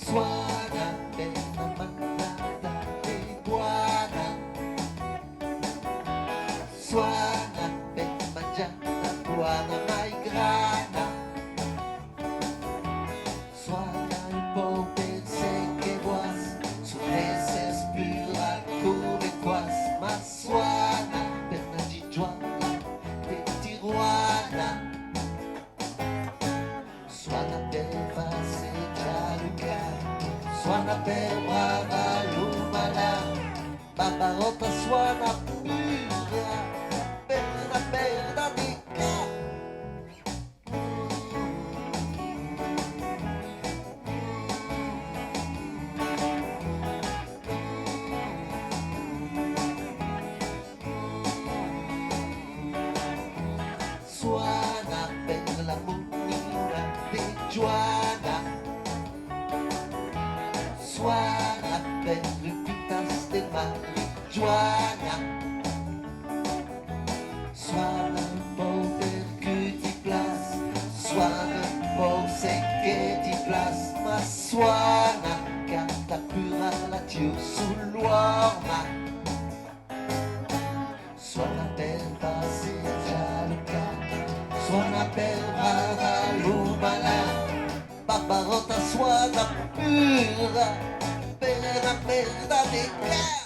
Suona per la manata e buona, suona per mangiata buona mai grana, suona un po' per sé che vuas, su veces pura come quas, ma suona per la gigiuana di Tijuana, suona per passeggiare il carro, suona per brava l'umana, Barbarotta suona pura per la merda di ca. Suona per la munina di Giovanna, suona per le pitas del marijuana, suona un po' perché ti place, suona un po' se che ti place, ma suona canta pura la dio sull'uomo, suona per passeggiare il cane, suona per brava l'umana, Barbarotta suona pura per la merda di ca.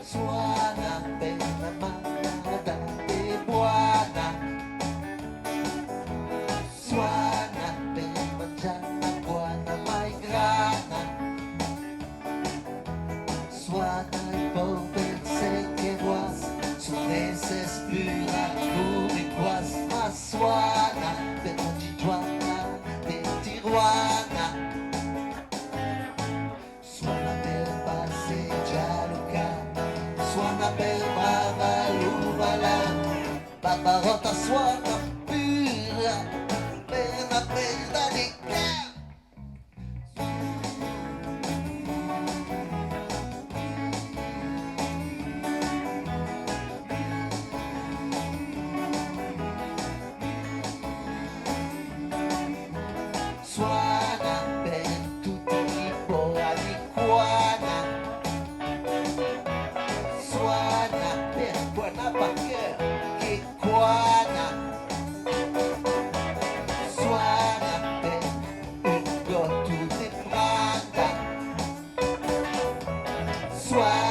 Suona per la manata e buona, suona per mangiare buona mai grana, suona un po' per sé che vuas, su veces pura come quas, ma suona per la gigiuana di Tijuana, suona per passeggiare il cane, suona per brava l'umana, Barbarotta suona pura per la merda di ca. Suona per tutti i boranicuana, suona per Guanabacoa che cuana, suona per un gotto di Prada, suona